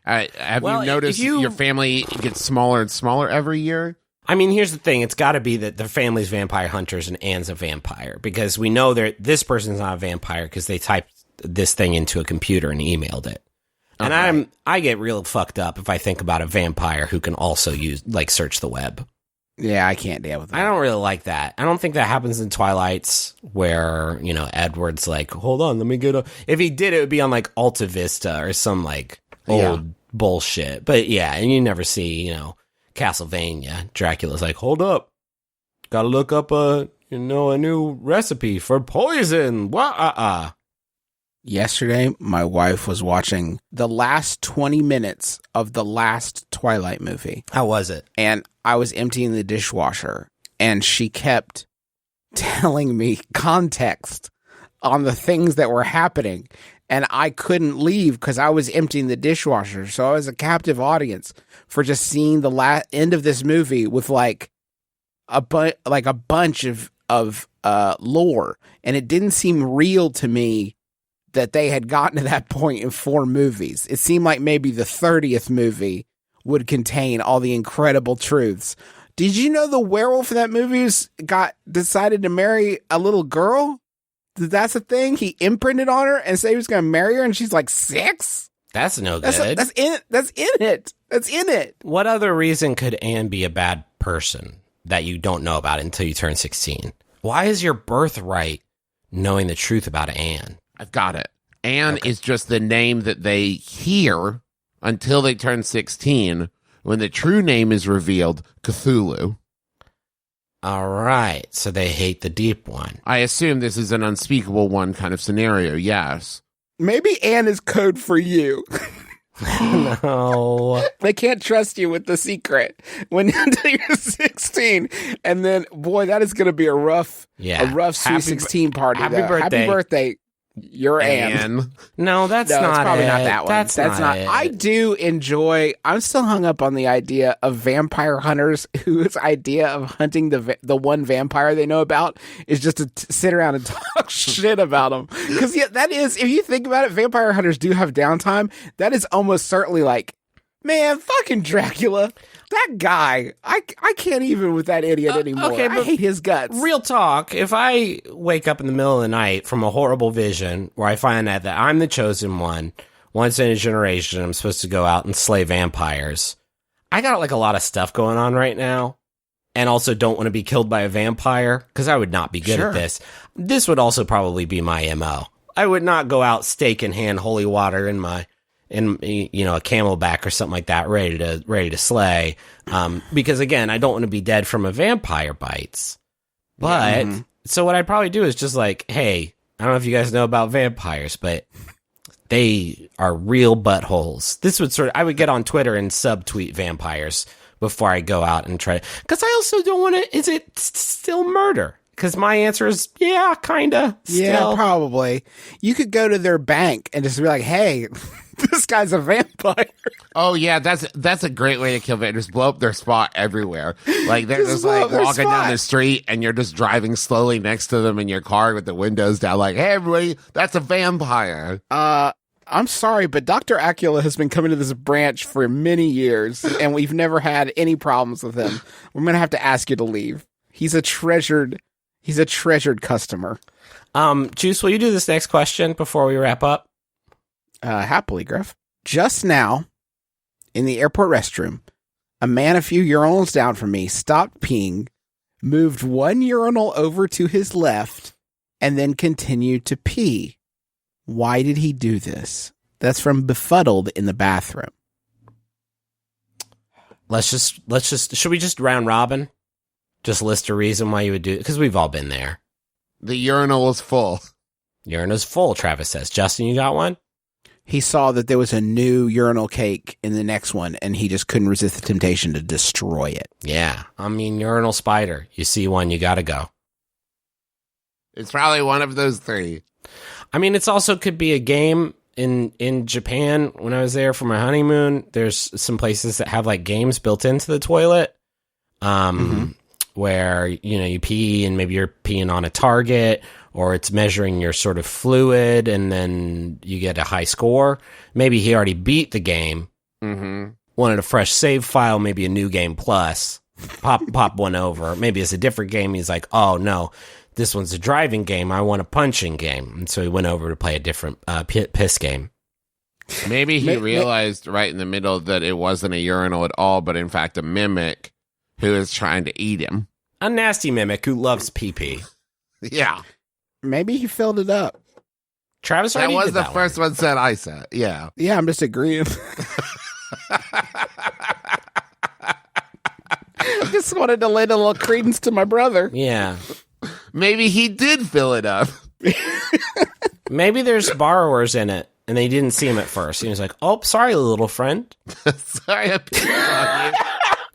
S4: Have you noticed your family gets smaller and smaller every year?
S5: I mean, here's the thing. It's got to be that the family's vampire hunters and Anne's a vampire, because we know this person's not a vampire because they typed this thing into a computer and emailed it. And I get real fucked up if I think about a vampire who can also search the web.
S3: Yeah, I can't deal with that.
S5: I don't really like that. I don't think that happens in Twilight's, where, Edward's like, hold on, let me get a... If he did, it would be on Alta Vista or some old bullshit. But yeah, and you never see, Castlevania. Dracula's like, hold up, gotta look up a new recipe for poison.
S3: Yesterday, my wife was watching the last 20 minutes of the last Twilight movie.
S5: How was it?
S3: And I was emptying the dishwasher, and she kept telling me context on the things that were happening, and I couldn't leave because I was emptying the dishwasher. So I was a captive audience for just seeing the end of this movie with a bunch of lore, and it didn't seem real to me that they had gotten to that point in 4 movies. It seemed like maybe the 30th movie would contain all the incredible truths. Did you know the werewolf in that movie decided to marry a little girl? That's a thing. He imprinted on her and said he was going to marry her, and she's 6?
S5: That's no good.
S3: That's in it.
S5: What other reason could Anne be a bad person that you don't know about until you turn 16? Why is your birthright knowing the truth about Anne?
S4: I've got it. Anne is just the name that they hear until they turn 16, when the true name is revealed, Cthulhu.
S5: All right, so they hate the deep one.
S4: I assume this is an unspeakable one kind of scenario, yes.
S3: Maybe Anne is code for you.
S5: No.
S3: They can't trust you with the secret until you're 16. And then, boy, that is going to be a rough Sweet 16 party.
S5: Happy birthday.
S3: You're Anne.
S5: No, that's
S3: no,
S5: not
S3: it's probably
S5: it.
S3: not that one.
S5: That's not it.
S3: I do enjoy. I'm still hung up on the idea of vampire hunters whose idea of hunting the one vampire they know about is just to sit around and talk shit about them. Because that is, if you think about it, vampire hunters do have downtime. That is almost certainly man, fucking Dracula. That guy, I can't even with that idiot anymore.
S5: Okay,
S3: I hate his guts.
S5: Real talk, if I wake up in the middle of the night from a horrible vision where I find out that I'm the chosen one, once in a generation, I'm supposed to go out and slay vampires, I got a lot of stuff going on right now. and also don't want to be killed by a vampire, because I would not be good at this. This would also probably be my MO. I would not go out stake in hand holy water in a camelback or something like that, ready to slay. Because again, I don't want to be dead from a vampire bites. But so what I'd probably do is just like, hey, I don't know if you guys know about vampires, but they are real buttholes. This would I would get on Twitter and subtweet vampires before I go out and try. Because I also don't want to. Is it still murder? Because my answer is, yeah, kind of.
S3: Yeah, probably. You could go to their bank and just be like, hey, this guy's a vampire.
S4: Oh, yeah, that's a great way to kill vampires. Just blow up their spot everywhere. Like, they're just like walking down the street and you're just driving slowly next to them in your car with the windows down like, hey, everybody, that's a vampire.
S3: I'm sorry, but Dr. Acula has been coming to this branch for many years, and we've never had any problems with him. We're going to have to ask you to leave. He's a treasured customer.
S5: Juice, will you do this next question before we wrap up?
S3: Happily, Griff. Just now, in the airport restroom, a man a few urinals down from me stopped peeing, moved one urinal over to his left, and then continued to pee. Why did he do this? That's from Befuddled in the Bathroom.
S5: Let's just, should we just round robin? Just list a reason why you would do it? Because we've all been there.
S4: The urinal was full.
S5: Urinal's full, Travis says. Justin, you got one?
S3: He saw that there was a new urinal cake in the next one, and he just couldn't resist the temptation to destroy it.
S5: Yeah. I mean, urinal spider. You see one, you gotta go.
S4: It's probably one of those three.
S5: I mean, it's also could be a game in Japan. When I was there for my honeymoon, there's some places that have like games built into the toilet. Where, you pee and maybe you're peeing on a target, or it's measuring your sort of fluid and then you get a high score. Maybe he already beat the game, wanted a fresh save file, maybe a new game plus, pop one over. Maybe it's a different game. He's like, oh no, this one's a driving game. I want a punching game. And so he went over to play a different piss game.
S4: Maybe he realized right in the middle that it wasn't a urinal at all, but in fact a mimic who is trying to eat him.
S5: A nasty mimic who loves pee-pee.
S4: Yeah.
S3: Maybe he filled it up.
S5: Travis already
S4: that was
S5: did
S4: the
S5: that
S4: first one said I said. Yeah.
S3: Yeah, I'm just agreeing. I just wanted to lend a little credence to my brother.
S5: Yeah.
S4: Maybe he did fill it up.
S5: Maybe there's borrowers in it, and they didn't see him at first. He was like, oh, sorry, little friend.
S4: Sorry, I peed on you.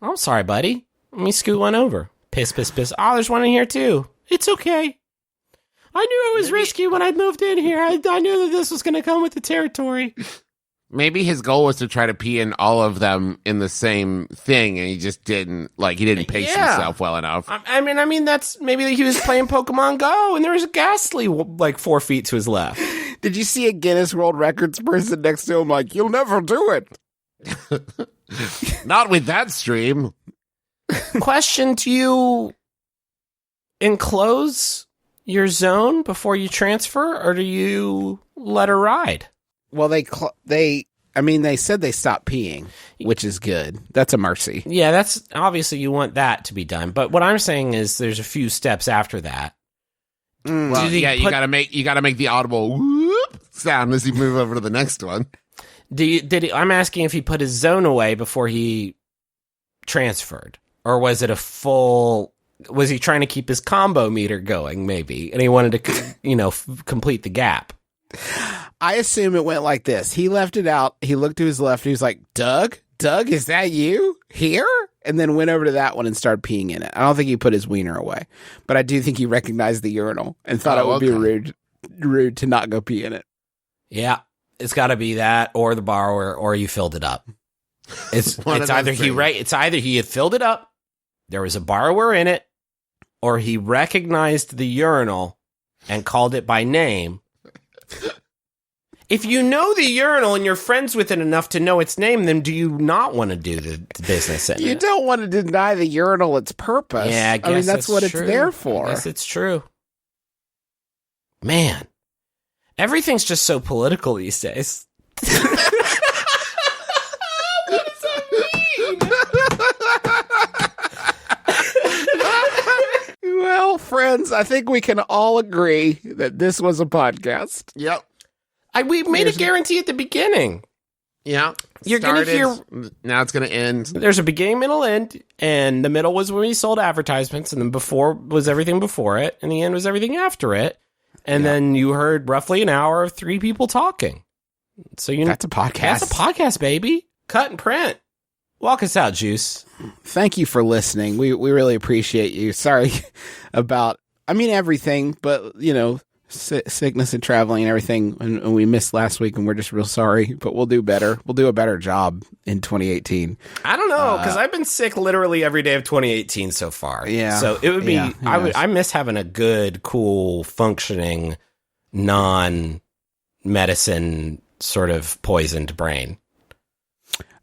S5: Oh, sorry, buddy. Let me scoot one over. Piss, piss, piss. Oh, there's one in here, too. It's okay. I knew it was risky when I moved in here. I knew that this was going to come with the territory.
S4: Maybe his goal was to try to pee in all of them in the same thing, and he just didn't, he didn't pace himself well enough.
S5: I mean, that's maybe he was playing Pokemon Go, and there was a ghastly, 4 feet to his left.
S3: Did you see a Guinness World Records person next to him like, you'll never do it?
S4: Not with that stream.
S5: Question, do you enclose your zone before you transfer, or do you let her ride?
S3: Well, they said they stopped peeing, which is good. That's a mercy.
S5: Yeah, that's obviously you want that to be done. But what I'm saying is there's a few steps after that.
S4: Well, yeah, you gotta make the audible whoop sound as you move over to the next one.
S5: I'm asking if he put his zone away before he transferred, or was it a full? Was he trying to keep his combo meter going, maybe, and he wanted to, complete the gap?
S3: I assume it went like this. He left it out. He looked to his left. And he was like, Doug, is that you here? And then went over to that one and started peeing in it. I don't think he put his wiener away, but I do think he recognized the urinal and thought it would be rude to not go pee in it.
S5: Yeah, it's got to be that, or the borrower, or you filled it up. It's either he had filled it up, there was a borrower in it, or he recognized the urinal and called it by name. If you know the urinal and you're friends with it enough to know its name, then do you not want to do the business in it?
S3: You don't want to deny the urinal its purpose.
S5: Yeah, I guess
S3: that's what
S5: true.
S3: It's there for.
S5: I guess it's true. Man, everything's just so political these days. What does that mean?
S3: friends, I think we can all agree that this was a podcast.
S4: Yep.
S5: We made a guarantee at the beginning.
S4: Yeah.
S5: You're going to hear...
S4: Now it's going to end.
S5: There's a beginning, middle, end, and the middle was when we sold advertisements, and then before was everything before it, and the end was everything after it. And then you heard roughly an hour of three people talking. So
S3: that's a podcast.
S5: That's a podcast, baby. Cut and print. Walk us out, Juice.
S3: Thank you for listening. We really appreciate you. Sorry about, everything, but, sickness and traveling and everything. And we missed last week, and we're just real sorry, but we'll do better. We'll do a better job in 2018.
S5: I don't know, because I've been sick literally every day of 2018 so far.
S3: Yeah.
S5: So it would be, I miss having a good, cool, functioning, non-medicine sort of poisoned brain.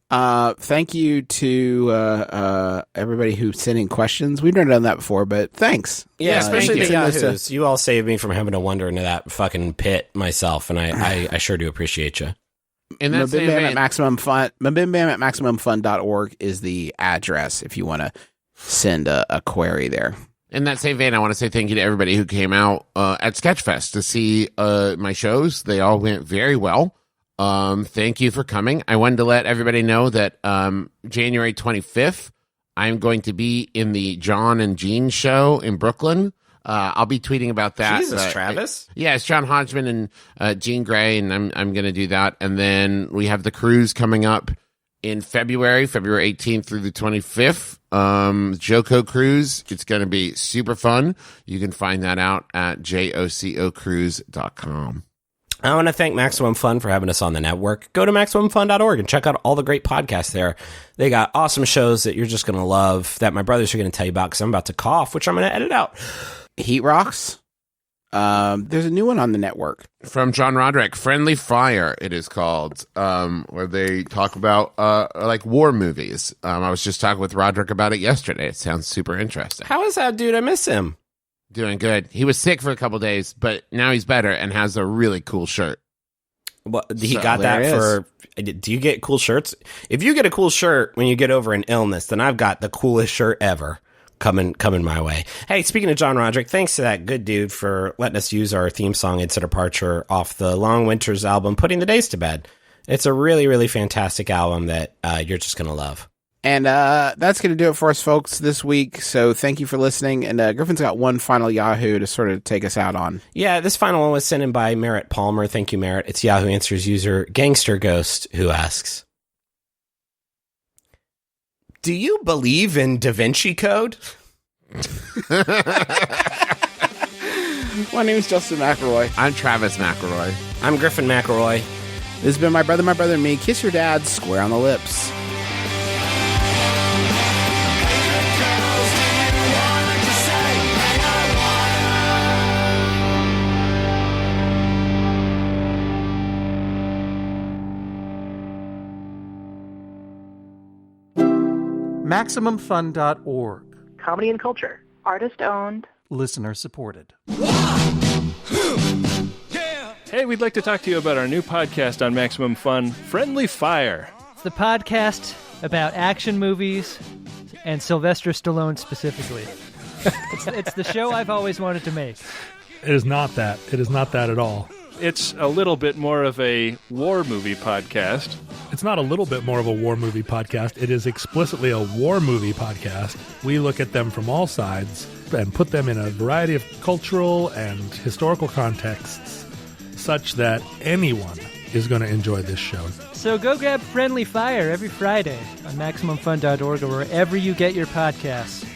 S3: Thank you to everybody who sent in questions. We've never done that before, but thanks.
S5: Yeah, especially the
S3: Yahoos.
S5: Yahoos. You all saved me from having to wander into that fucking pit myself, and I sure do appreciate you.
S4: And that's
S3: MBMBaM at Maximum Fun. MBMBaM at MaximumFun.org is the address if you want to send a query there.
S4: In that same vein, I want to say thank you to everybody who came out at Sketchfest to see my shows. They all went very well. Thank you for coming. I wanted to let everybody know that January 25th, I'm going to be in the John and Jean show in Brooklyn. I'll be tweeting about that.
S5: Jesus, Travis.
S4: Yeah, it's John Hodgman and Jean Grey, and I'm going to do that. And then we have the cruise coming up in February 18th through the 25th. Joko Cruise. It's going to be super fun. You can find that out at jococruise.com.
S5: I want to thank Maximum Fun for having us on the network. Go to MaximumFun.org and check out all the great podcasts there. They got awesome shows that you're just going to love that my brothers are going to tell you about because I'm about to cough, which I'm going to edit out.
S3: Heat Rocks. There's a new one on the network.
S4: From John Roderick, Friendly Fire, it is called, where they talk about like war movies. I was just talking with Roderick about it yesterday. It sounds super interesting.
S5: How is that, dude? I miss him.
S4: Doing good. He was sick for a couple days, but now he's better and has a really cool shirt.
S5: Well, he got that for... Do you get cool shirts? If you get a cool shirt when you get over an illness, then I've got the coolest shirt ever coming my way. Hey, speaking of John Roderick, thanks to that good dude for letting us use our theme song, It's a Departure, off the Long Winters album, Putting the Days to Bed. It's a really, really fantastic album that you're just going to love.
S3: And that's going to do it for us, folks, this week. So thank you for listening. And Griffin's got one final Yahoo to sort of take us out on.
S5: Yeah, this final one was sent in by Merritt Palmer. Thank you, Merritt. It's Yahoo Answers user Gangster Ghost, who asks, do you believe in Da Vinci Code?
S3: My name's Justin McElroy.
S4: I'm Travis McElroy.
S5: I'm Griffin McElroy.
S3: This has been My Brother, and Me. Kiss your dad square on the lips.
S7: MaximumFun.org.
S10: Comedy and culture.
S8: Artist owned.
S7: Listener supported.
S11: Hey, we'd like to talk to you about our new podcast on Maximum Fun, Friendly Fire.
S12: It's the podcast about action movies and Sylvester Stallone specifically. It's the show I've always wanted to make.
S13: It is not that. It is not that at all.
S11: It's a little bit more of a war movie podcast.
S13: It's not a little bit more of a war movie podcast. It is explicitly a war movie podcast. We look at them from all sides and put them in a variety of cultural and historical contexts such that anyone is going to enjoy this show.
S12: So go grab Friendly Fire every Friday on MaximumFun.org or wherever you get your podcasts.